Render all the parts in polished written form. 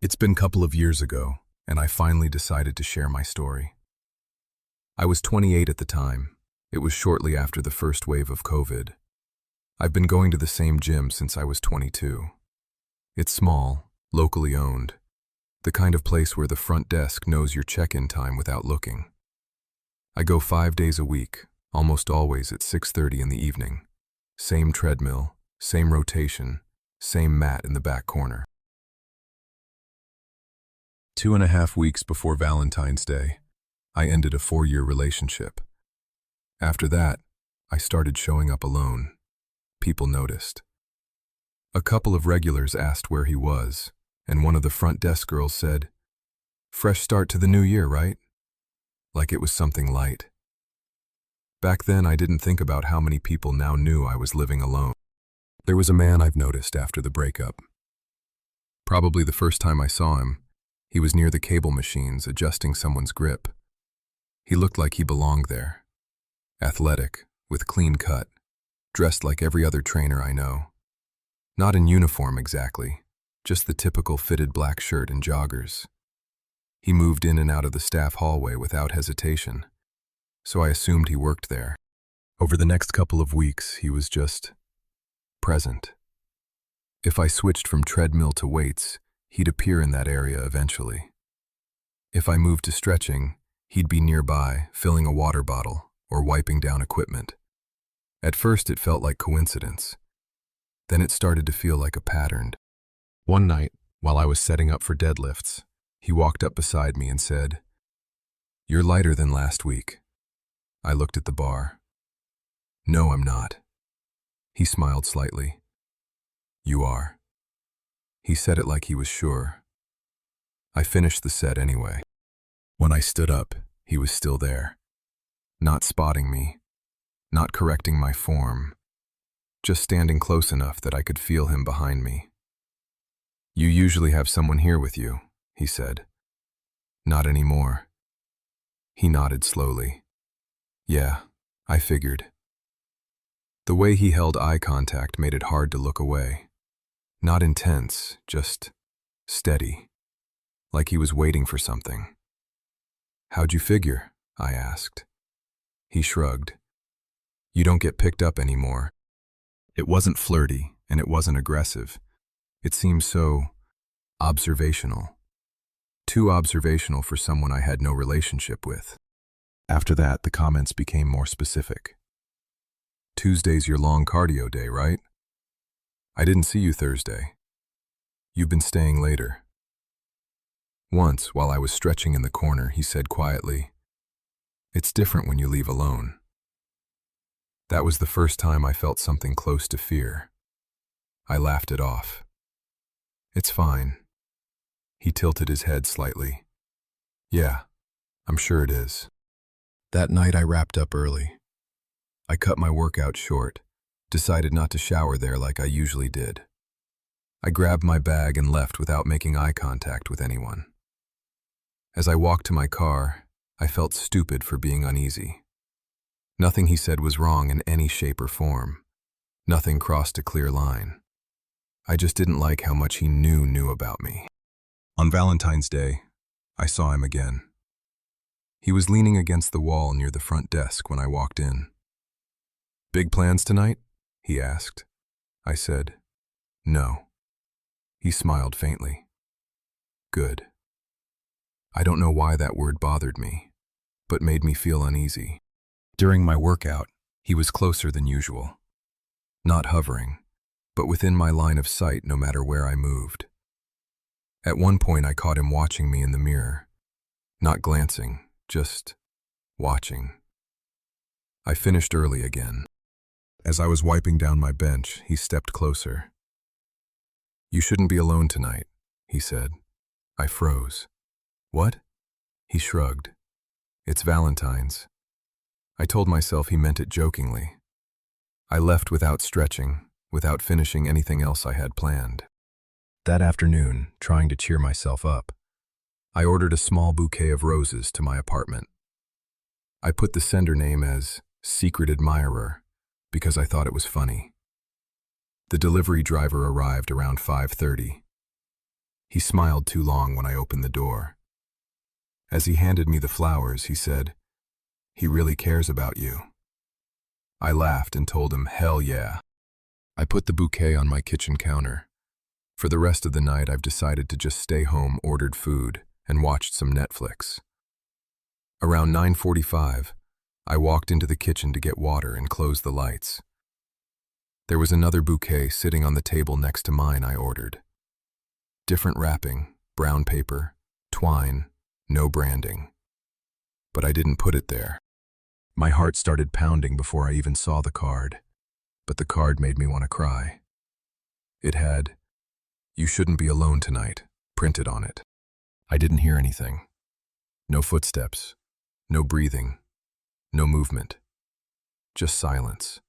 It's been a couple of years ago, and I finally decided to share my story. I was 28 at the time. It was shortly after the first wave of COVID. I've been going to the same gym since I was 22. It's small, locally owned, the kind of place where the front desk knows your check-in time without looking. I go 5 days a week, almost always at 6:30 in the evening. Same treadmill, same rotation, same mat in the back corner. 2.5 weeks before Valentine's Day, I ended a 4-year relationship. After that, I started showing up alone. People noticed. A couple of regulars asked where he was, and one of the front desk girls said, "Fresh start to the new year, right?" Like it was something light. Back then, I didn't think about how many people now knew I was living alone. There was a man I've noticed after the breakup. Probably the first time I saw him, he was near the cable machines adjusting someone's grip. He looked like he belonged there. Athletic, with clean cut, dressed like every other trainer I know. Not in uniform exactly, just the typical fitted black shirt and joggers. He moved in and out of the staff hallway without hesitation, so I assumed he worked there. Over the next couple of weeks, he was just present. If I switched from treadmill to weights, he'd appear in that area eventually. If I moved to stretching, he'd be nearby, filling a water bottle or wiping down equipment. At first, it felt like coincidence. Then it started to feel like a pattern. One night, while I was setting up for deadlifts, he walked up beside me and said, "You're lighter than last week." I looked at the bar. "No, I'm not." He smiled slightly. "You are." He said it like he was sure. I finished the set anyway. When I stood up, he was still there. Not spotting me, not correcting my form, just standing close enough that I could feel him behind me. "You usually have someone here with you," he said. "Not anymore." He nodded slowly. "Yeah, I figured." The way he held eye contact made it hard to look away. Not intense, just steady, like he was waiting for something. "How'd you figure?" I asked. He shrugged. "You don't get picked up anymore." It wasn't flirty, and it wasn't aggressive. It seemed so observational. Too observational for someone I had no relationship with. After that, the comments became more specific. "Tuesday's your long cardio day, right? I didn't see you Thursday. You've been staying later." Once, while I was stretching in the corner, he said quietly, "It's different when you leave alone." That was the first time I felt something close to fear. I laughed it off. "It's fine." He tilted his head slightly. "Yeah, I'm sure it is." That night I wrapped up early. I cut my workout short, decided not to shower there like I usually did. I grabbed my bag and left without making eye contact with anyone. As I walked to my car, I felt stupid for being uneasy. Nothing he said was wrong in any shape or form. Nothing crossed a clear line. I just didn't like how much he knew about me. On Valentine's Day, I saw him again. He was leaning against the wall near the front desk when I walked in. "Big plans tonight?" he asked. I said, "No." He smiled faintly. "Good." I don't know why that word bothered me, but made me feel uneasy. During my workout, he was closer than usual. Not hovering, but within my line of sight no matter where I moved. At one point I caught him watching me in the mirror. Not glancing, just watching. I finished early again. As I was wiping down my bench, he stepped closer. "You shouldn't be alone tonight," he said. I froze. "What?" He shrugged. "It's Valentine's." I told myself he meant it jokingly. I left without stretching, without finishing anything else I had planned. That afternoon, trying to cheer myself up, I ordered a small bouquet of roses to my apartment. I put the sender name as Secret Admirer because I thought it was funny. The delivery driver arrived around 5:30. He smiled too long when I opened the door. As he handed me the flowers, he said, "He really cares about you." I laughed and told him, "Hell yeah." I put the bouquet on my kitchen counter. For the rest of the night, I've decided to just stay home, ordered food, and watched some Netflix. Around 9:45, I walked into the kitchen to get water and closed the lights. There was another bouquet sitting on the table next to mine I ordered. Different wrapping, brown paper, twine, no branding. But I didn't put it there. My heart started pounding before I even saw the card. But the card made me want to cry. It had, "You shouldn't be alone tonight," printed on it. I didn't hear anything. No footsteps, no breathing, no movement. Just silence.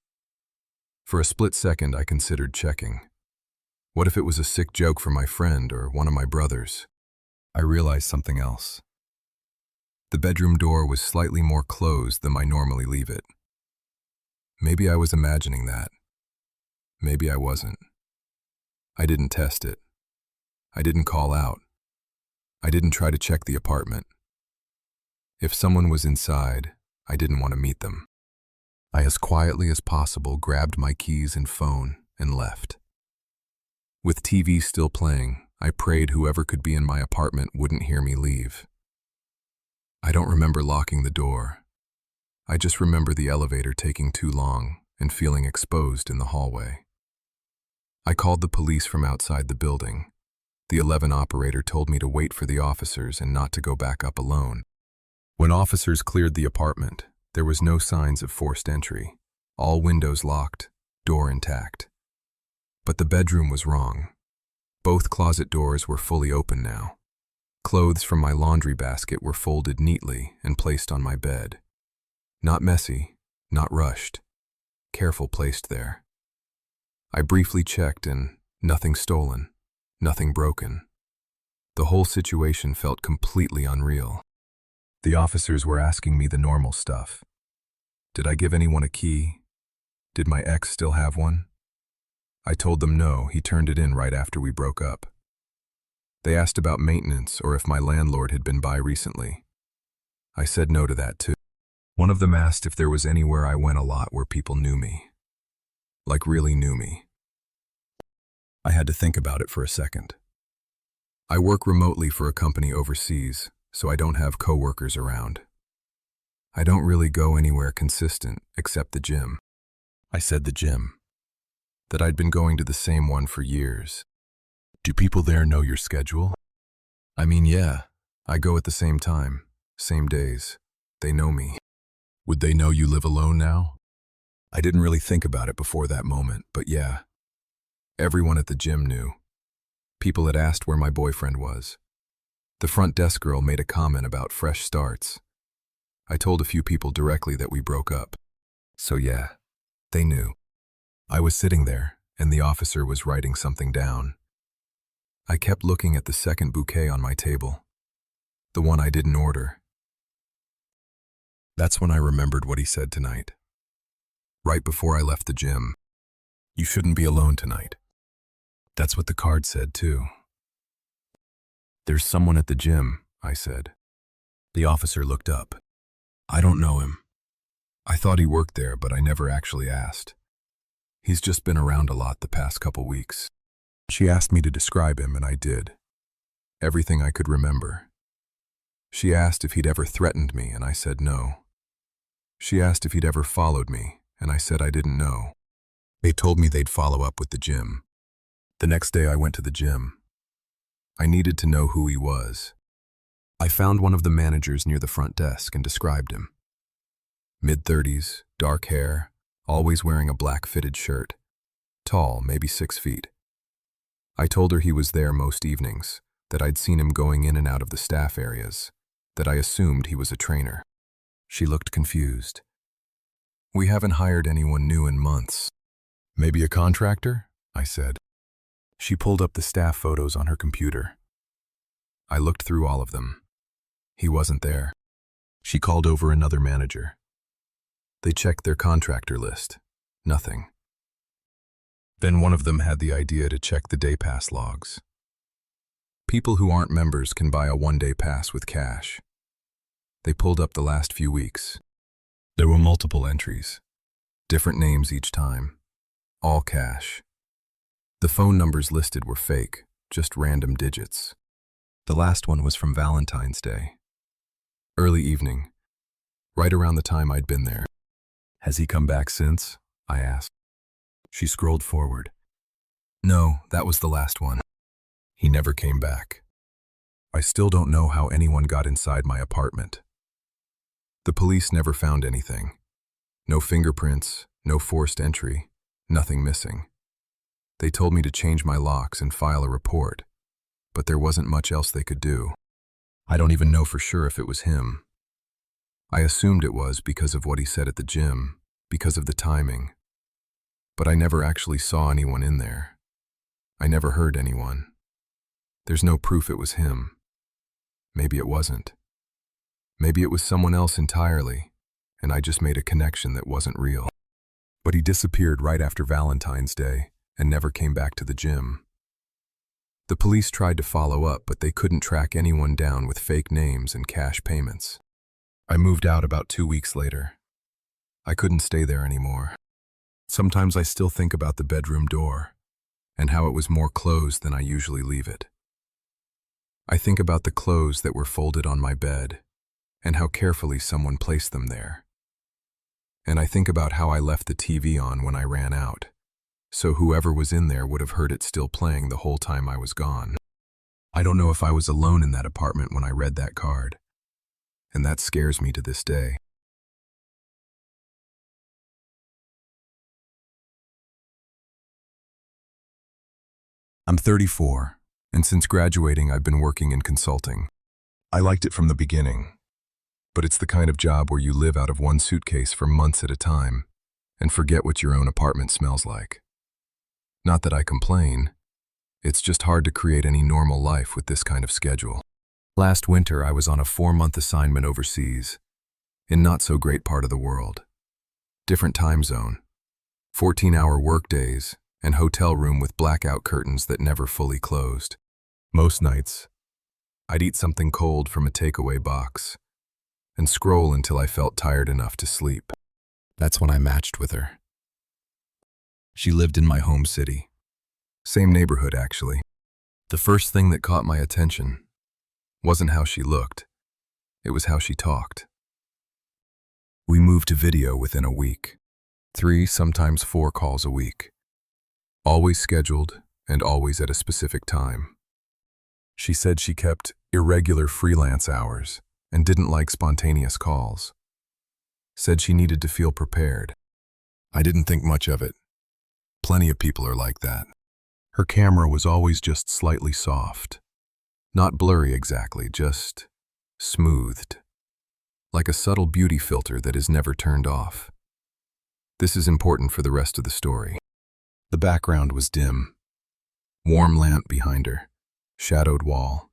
For a split second, I considered checking. What if it was a sick joke from my friend or one of my brothers? I realized something else. The bedroom door was slightly more closed than I normally leave it. Maybe I was imagining that. Maybe I wasn't. I didn't test it. I didn't call out. I didn't try to check the apartment. If someone was inside, I didn't want to meet them. I, as quietly as possible, grabbed my keys and phone and left. With TV still playing, I prayed whoever could be in my apartment wouldn't hear me leave. I don't remember locking the door. I just remember the elevator taking too long and feeling exposed in the hallway. I called the police from outside the building. The 11 operator told me to wait for the officers and not to go back up alone. When officers cleared the apartment, there was no signs of forced entry. All windows locked, door intact. But the bedroom was wrong. Both closet doors were fully open now. Clothes from my laundry basket were folded neatly and placed on my bed. Not messy, not rushed. Careful placed there. I briefly checked and nothing stolen, nothing broken. The whole situation felt completely unreal. The officers were asking me the normal stuff. Did I give anyone a key? Did my ex still have one? I told them no, he turned it in right after we broke up. They asked about maintenance or if my landlord had been by recently. I said no to that too. One of them asked if there was anywhere I went a lot where people knew me. Like really knew me. I had to think about it for a second. I work remotely for a company overseas, so I don't have coworkers around. I don't really go anywhere consistent except the gym. I said the gym. That I'd been going to the same one for years. Do people there know your schedule? I mean, yeah, I go at the same time, same days. They know me. Would they know you live alone now? I didn't really think about it before that moment, but yeah. Everyone at the gym knew. People had asked where my boyfriend was. The front desk girl made a comment about fresh starts. I told a few people directly that we broke up. So yeah, they knew. I was sitting there, and the officer was writing something down. I kept looking at the second bouquet on my table. The one I didn't order. That's when I remembered what he said tonight. Right before I left the gym. You shouldn't be alone tonight. That's what the card said too. There's someone at the gym, I said. The officer looked up. I don't know him. I thought he worked there, but I never actually asked. He's just been around a lot the past couple weeks. She asked me to describe him, and I did. Everything I could remember. She asked if he'd ever threatened me, and I said no. She asked if he'd ever followed me, and I said I didn't know. They told me they'd follow up with the gym. The next day I went to the gym. I needed to know who he was. I found one of the managers near the front desk and described him. Mid-30s, dark hair, always wearing a black fitted shirt. Tall, maybe 6 feet. I told her he was there most evenings, that I'd seen him going in and out of the staff areas, that I assumed he was a trainer. She looked confused. We haven't hired anyone new in months. Maybe a contractor? I said. She pulled up the staff photos on her computer. I looked through all of them. He wasn't there. She called over another manager. They checked their contractor list. Nothing. Then one of them had the idea to check the day pass logs. People who aren't members can buy a one-day pass with cash. They pulled up the last few weeks. There were multiple entries, different names each time, all cash. The phone numbers listed were fake, just random digits. The last one was from Valentine's Day. Early evening, right around the time I'd been there. Has he come back since? I asked. She scrolled forward. No, that was the last one. He never came back. I still don't know how anyone got inside my apartment. The police never found anything. No fingerprints, no forced entry, nothing missing. They told me to change my locks and file a report, but there wasn't much else they could do. I don't even know for sure if it was him. I assumed it was because of what he said at the gym, because of the timing. But I never actually saw anyone in there. I never heard anyone. There's no proof it was him. Maybe it wasn't. Maybe it was someone else entirely, and I just made a connection that wasn't real. But he disappeared right after Valentine's Day and never came back to the gym. The police tried to follow up, but they couldn't track anyone down with fake names and cash payments. I moved out about 2 weeks later. I couldn't stay there anymore. Sometimes I still think about the bedroom door and how it was more closed than I usually leave it. I think about the clothes that were folded on my bed and how carefully someone placed them there. And I think about how I left the TV on when I ran out, so whoever was in there would have heard it still playing the whole time I was gone. I don't know if I was alone in that apartment when I read that card, and that scares me to this day. I'm 34, and since graduating I've been working in consulting. I liked it from the beginning, but it's the kind of job where you live out of one suitcase for months at a time and forget what your own apartment smells like. Not that I complain, it's just hard to create any normal life with this kind of schedule. Last winter I was on a 4-month assignment overseas, in not so great part of the world. Different time zone, 14-hour workdays, and hotel room with blackout curtains that never fully closed. Most nights, I'd eat something cold from a takeaway box and scroll until I felt tired enough to sleep. That's when I matched with her. She lived in my home city. Same neighborhood, actually. The first thing that caught my attention wasn't how she looked. It was how she talked. We moved to video within a week. 3, sometimes 4 calls a week. Always scheduled and always at a specific time. She said she kept irregular freelance hours and didn't like spontaneous calls. Said she needed to feel prepared. I didn't think much of it. Plenty of people are like that. Her camera was always just slightly soft. Not blurry exactly, just smoothed. Like a subtle beauty filter that is never turned off. This is important for the rest of the story. The background was dim. Warm lamp behind her. Shadowed wall.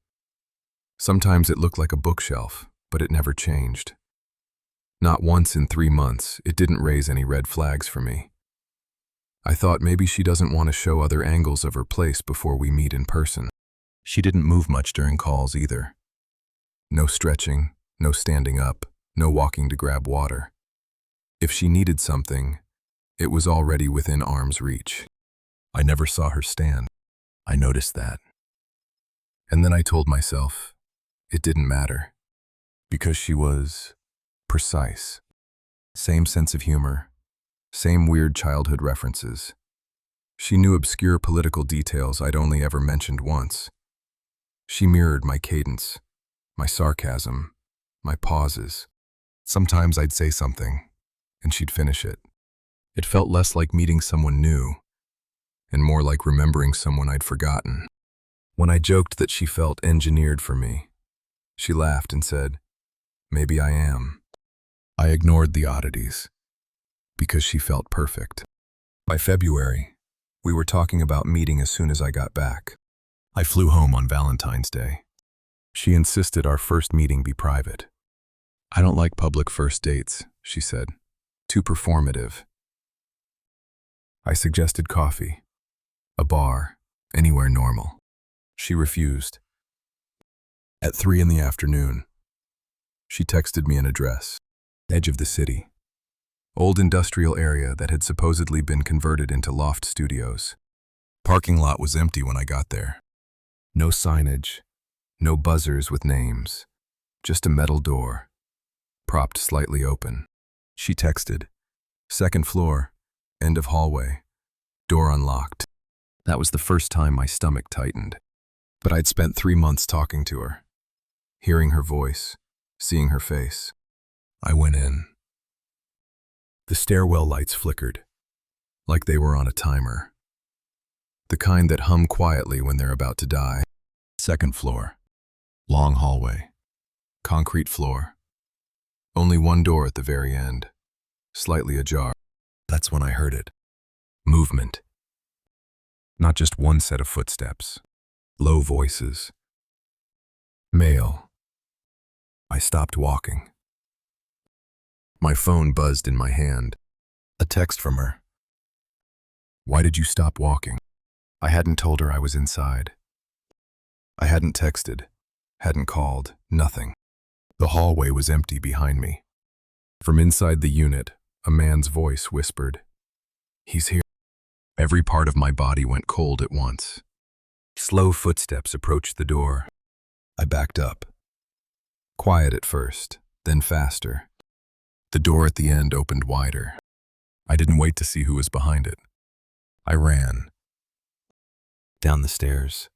Sometimes it looked like a bookshelf, but it never changed. Not once in 3 months, it didn't raise any red flags for me. I thought maybe she doesn't want to show other angles of her place before we meet in person. She didn't move much during calls either. No stretching, no standing up, no walking to grab water. If she needed something, it was already within arm's reach. I never saw her stand. I noticed that. And then I told myself it didn't matter, because she was precise. Same sense of humor, same weird childhood references. She knew obscure political details I'd only ever mentioned once. She mirrored my cadence, my sarcasm, my pauses. Sometimes I'd say something, and she'd finish it. It felt less like meeting someone new, and more like remembering someone I'd forgotten. When I joked that she felt engineered for me, she laughed and said, "Maybe I am." I ignored the oddities, because she felt perfect. By February, we were talking about meeting as soon as I got back. I flew home on Valentine's Day. She insisted our first meeting be private. "I don't like public first dates," she said. "Too performative." I suggested coffee, a bar, anywhere normal. She refused. At 3 in the afternoon, she texted me an address. Edge of the city. Old industrial area that had supposedly been converted into loft studios. Parking lot was empty when I got there. No signage, no buzzers with names, just a metal door, propped slightly open. She texted, "Second floor, end of hallway, door unlocked." That was the first time my stomach tightened. But I'd spent 3 months talking to her, hearing her voice, seeing her face. I went in. The stairwell lights flickered, like they were on a timer. The kind that hum quietly when they're about to die. Second floor. Long hallway. Concrete floor. Only one door at the very end, slightly ajar. That's when I heard it. Movement. Not just one set of footsteps. Low voices. Male. I stopped walking. My phone buzzed in my hand. A text from her. "Why did you stop walking?" I hadn't told her I was inside. I hadn't texted, hadn't called, nothing. The hallway was empty behind me. From inside the unit, a man's voice whispered, "He's here." Every part of my body went cold at once. Slow footsteps approached the door. I backed up. Quiet at first, then faster. The door at the end opened wider. I didn't wait to see who was behind it. I ran. Down the stairs.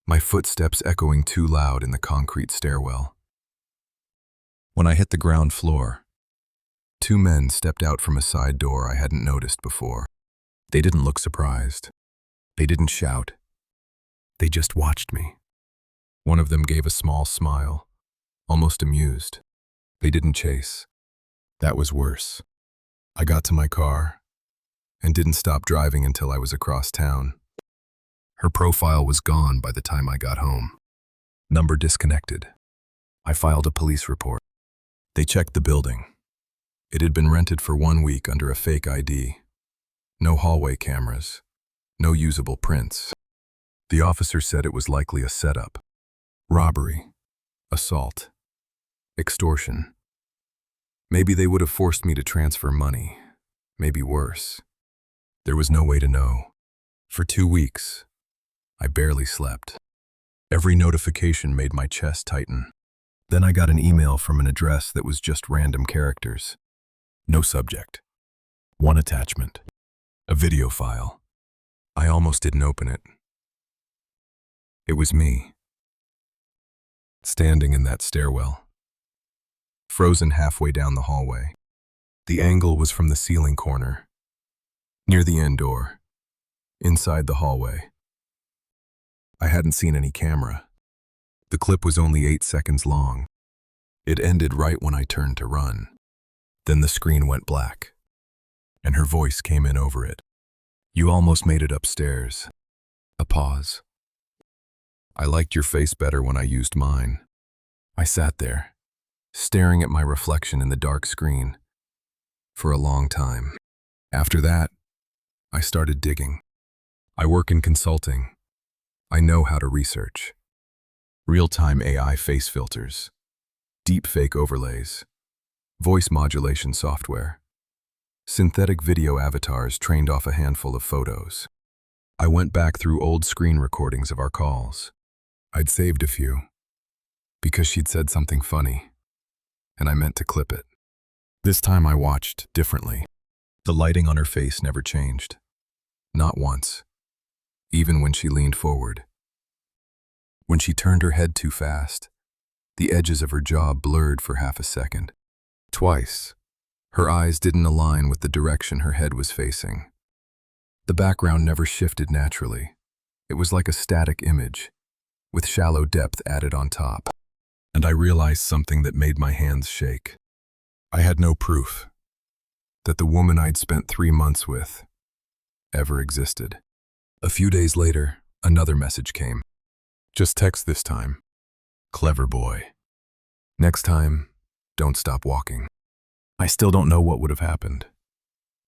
My footsteps echoing too loud in the concrete stairwell. When I hit the ground floor, 2 men stepped out from a side door I hadn't noticed before. They didn't look surprised. They didn't shout. They just watched me. One of them gave a small smile, almost amused. They didn't chase. That was worse. I got to my car and didn't stop driving until I was across town. Her profile was gone by the time I got home. Number disconnected. I filed a police report. They checked the building. It had been rented for 1 week under a fake ID. No hallway cameras. No usable prints. The officer said it was likely a setup. Robbery. Assault. Extortion. Maybe they would have forced me to transfer money. Maybe worse. There was no way to know. For 2 weeks, I barely slept. Every notification made my chest tighten. Then I got an email from an address that was just random characters. No subject. One attachment. A video file. I almost didn't open it. It was me. Standing in that stairwell. Frozen halfway down the hallway. The angle was from the ceiling corner. Near the end door. Inside the hallway. I hadn't seen any camera. The clip was only 8 seconds long. It ended right when I turned to run. Then the screen went black, and her voice came in over it. "You almost made it upstairs." A pause. "I liked your face better when I used mine." I sat there, staring at my reflection in the dark screen, for a long time. After that, I started digging. I work in consulting. I know how to research. Real-time AI face filters, deepfake overlays, voice modulation software, synthetic video avatars trained off a handful of photos. I went back through old screen recordings of our calls. I'd saved a few, because she'd said something funny, and I meant to clip it. This time I watched differently. The lighting on her face never changed. Not once, even when she leaned forward. When she turned her head too fast, the edges of her jaw blurred for half a second. Twice, her eyes didn't align with the direction her head was facing. The background never shifted naturally. It was like a static image, with shallow depth added on top. And I realized something that made my hands shake. I had no proof that the woman I'd spent 3 months with ever existed. A few days later, another message came. "Just text this time. Clever boy. Next time, don't stop walking." I still don't know what would have happened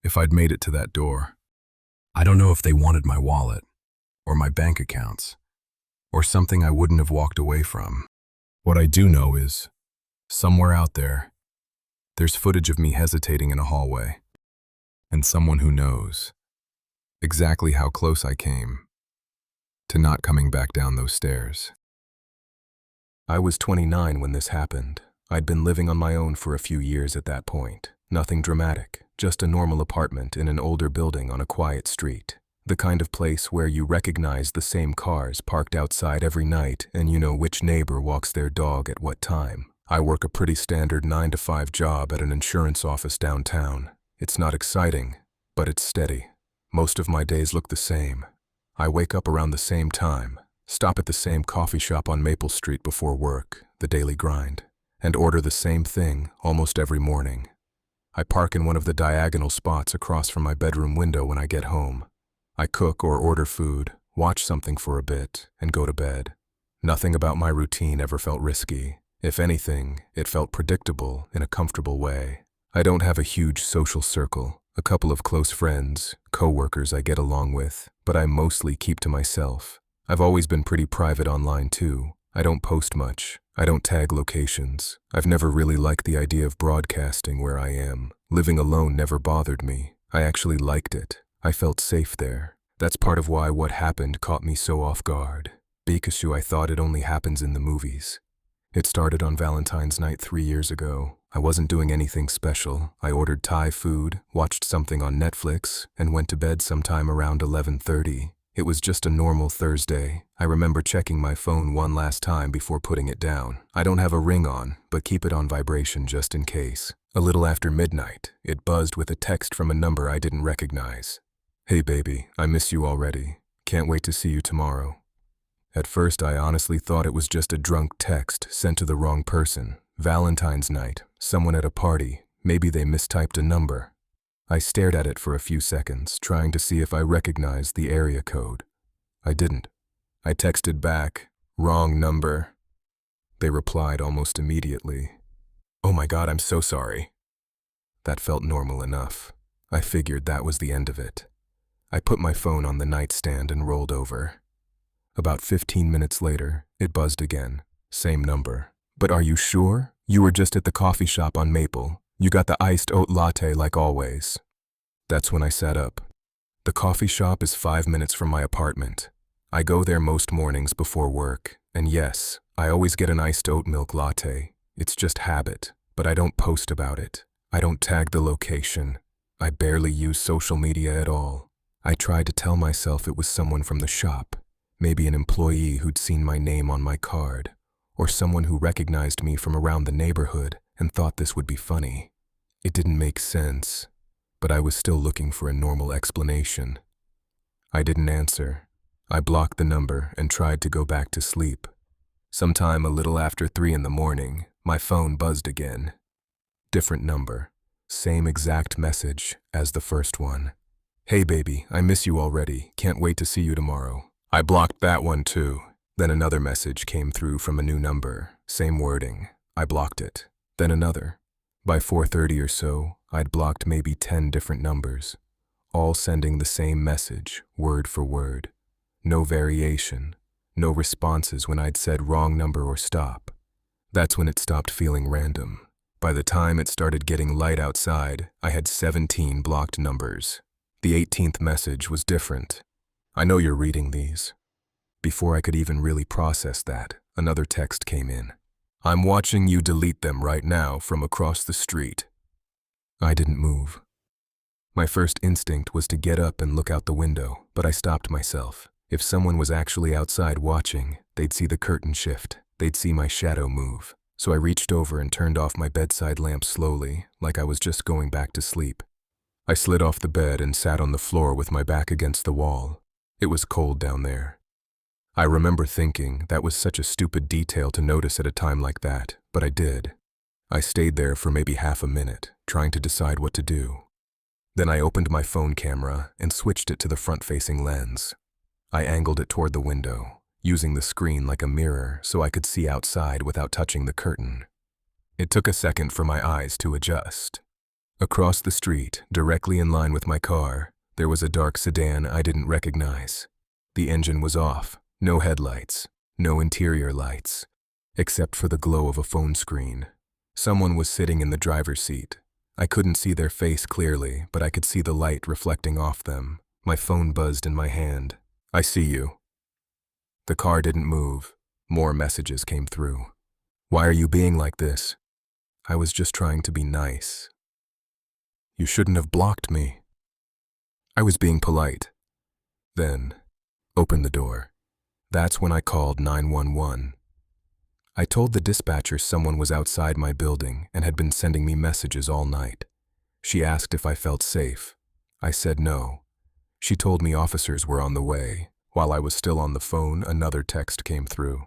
if I'd made it to that door. I don't know if they wanted my wallet, or my bank accounts, or something I wouldn't have walked away from. What I do know is, somewhere out there, there's footage of me hesitating in a hallway, and someone who knows exactly how close I came to not coming back down those stairs. I was 29 when this happened. I'd been living on my own for a few years at that point. Nothing dramatic, just a normal apartment in an older building on a quiet street. The kind of place where you recognize the same cars parked outside every night and you know which neighbor walks their dog at what time. I work a pretty standard 9-to-5 job at an insurance office downtown. It's not exciting, but it's steady. Most of my days look the same. I wake up around the same time, stop at the same coffee shop on Maple Street before work, the daily grind, and order the same thing almost every morning. I park in one of the diagonal spots across from my bedroom window when I get home. I cook or order food, watch something for a bit, and go to bed. Nothing about my routine ever felt risky. If anything, it felt predictable in a comfortable way. I don't have a huge social circle, a couple of close friends, co-workers I get along with, but I mostly keep to myself. I've always been pretty private online too. I don't post much. I don't tag locations. I've never really liked the idea of broadcasting where I am. Living alone never bothered me. I actually liked it. I felt safe there. That's part of why what happened caught me so off guard. Because I thought it only happens in the movies. It started on Valentine's night 3 years ago. I wasn't doing anything special. I ordered Thai food, watched something on Netflix, and went to bed sometime around 11:30. It was just a normal Thursday. I remember checking my phone one last time before putting it down. I don't have a ring on, but keep it on vibration just in case. A little after midnight, it buzzed with a text from a number I didn't recognize. "Hey baby, I miss you already. Can't wait to see you tomorrow." At first, I honestly thought it was just a drunk text sent to the wrong person. Valentine's night, someone at a party, maybe they mistyped a number. I stared at it for a few seconds, trying to see if I recognized the area code. I didn't. I texted back, "Wrong number." They replied almost immediately, "Oh my God, I'm so sorry." That felt normal enough. I figured that was the end of it. I put my phone on the nightstand and rolled over. About 15 minutes later, it buzzed again. Same number. "But are you sure? You were just at the coffee shop on Maple. You got the iced oat latte like always." That's when I sat up. The coffee shop is 5 minutes from my apartment. I go there most mornings before work, and yes, I always get an iced oat milk latte. It's just habit, but I don't post about it. I don't tag the location. I barely use social media at all. I tried to tell myself it was someone from the shop, maybe an employee who'd seen my name on my card, or someone who recognized me from around the neighborhood and thought this would be funny. It didn't make sense, but I was still looking for a normal explanation. I didn't answer. I blocked the number and tried to go back to sleep. Sometime a little after 3 in the morning, my phone buzzed again. Different number, same exact message as the first one. "Hey baby, I miss you already. Can't wait to see you tomorrow." I blocked that one too. Then another message came through from a new number, same wording. I blocked it. Then another. By 4:30 or so, I'd blocked maybe 10 different numbers, all sending the same message, word for word. No variation, no responses when I'd said wrong number or stop. That's when it stopped feeling random. By the time it started getting light outside, I had 17 blocked numbers. The 18th message was different. "I know you're reading these." Before I could even really process that, another text came in. "I'm watching you delete them right now from across the street." I didn't move. My first instinct was to get up and look out the window, but I stopped myself. If someone was actually outside watching, they'd see the curtain shift. They'd see my shadow move. So I reached over and turned off my bedside lamp slowly, like I was just going back to sleep. I slid off the bed and sat on the floor with my back against the wall. It was cold down there. I remember thinking that was such a stupid detail to notice at a time like that, but I did. I stayed there for maybe half a minute, trying to decide what to do. Then I opened my phone camera and switched it to the front-facing lens. I angled it toward the window, using the screen like a mirror so I could see outside without touching the curtain. It took a second for my eyes to adjust. Across the street, directly in line with my car, there was a dark sedan I didn't recognize. The engine was off, no headlights, no interior lights. except for the glow of a phone screen. Someone was sitting in the driver's seat. I couldn't see their face clearly, but I could see the light reflecting off them. My phone buzzed in my hand. "I see you." The car didn't move. More messages came through. "Why are you being like this?" "I was just trying to be nice." "You shouldn't have blocked me." "I was being polite." Then, "Open the door." That's when I called 911. I told the dispatcher someone was outside my building and had been sending me messages all night. She asked if I felt safe. I said no. She told me officers were on the way. While I was still on the phone, another text came through.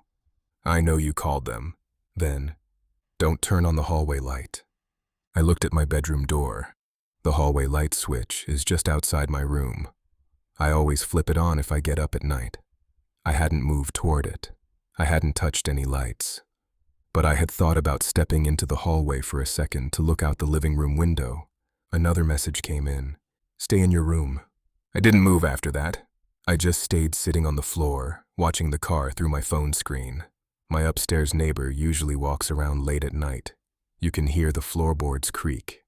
"I know you called them." Then, "Don't turn on the hallway light." I looked at my bedroom door. The hallway light switch is just outside my room. I always flip it on if I get up at night. I hadn't moved toward it. I hadn't touched any lights. But I had thought about stepping into the hallway for a second to look out the living room window. Another message came in. "Stay in your room." I didn't move after that. I just stayed sitting on the floor, watching the car through my phone screen. My upstairs neighbor usually walks around late at night. You can hear the floorboards creak.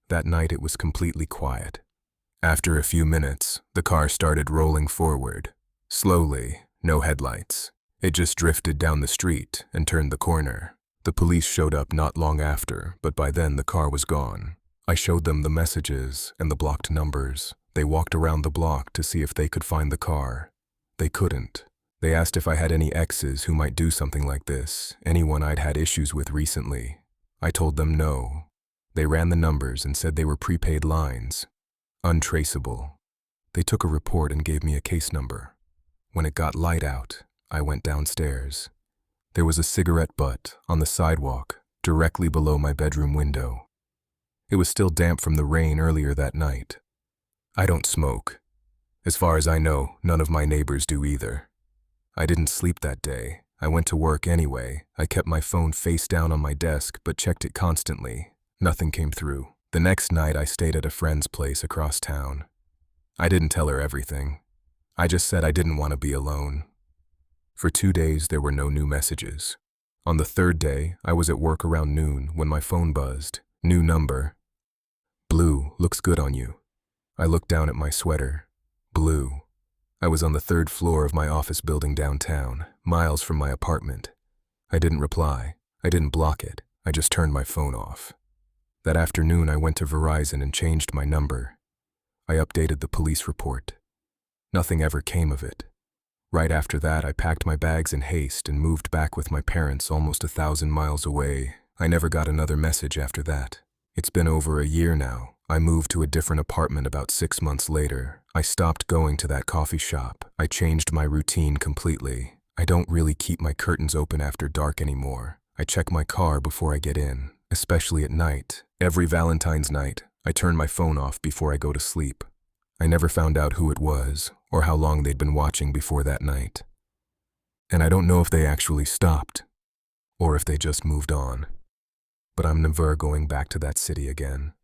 That night it was completely quiet. After a few minutes, the car started rolling forward. Slowly, no headlights. It just drifted down the street and turned the corner. The police showed up not long after, but by then the car was gone. I showed them the messages and the blocked numbers. They walked around the block to see if they could find the car. They couldn't. They asked if I had any exes who might do something like this, anyone I'd had issues with recently. I told them no. They ran the numbers and said they were prepaid lines. Untraceable. They took a report and gave me a case number. When it got light out, I went downstairs. There was a cigarette butt on the sidewalk, directly below my bedroom window. It was still damp from the rain earlier that night. I don't smoke. As far as I know, none of my neighbors do either. I didn't sleep that day. I went to work anyway. I kept my phone face down on my desk, but checked it constantly. Nothing came through. The next night, I stayed at a friend's place across town. I didn't tell her everything. I just said I didn't want to be alone. For 2 days, there were no new messages. On the third day, I was at work around noon when my phone buzzed. New number. "Blue, looks good on you." I looked down at my sweater. Blue. I was on the 3rd floor of my office building downtown, miles from my apartment. I didn't reply. I didn't block it. I just turned my phone off. That afternoon, I went to Verizon and changed my number. I updated the police report. Nothing ever came of it. Right after that, I packed my bags in haste and moved back with my parents almost 1,000 miles away. I never got another message after that. It's been over a year now. I moved to a different apartment about 6 months later. I stopped going to that coffee shop. I changed my routine completely. I don't really keep my curtains open after dark anymore. I check my car before I get in, especially at night. Every Valentine's night, I turn my phone off before I go to sleep. I never found out who it was or how long they'd been watching before that night. And I don't know if they actually stopped or if they just moved on. But I'm never going back to that city again.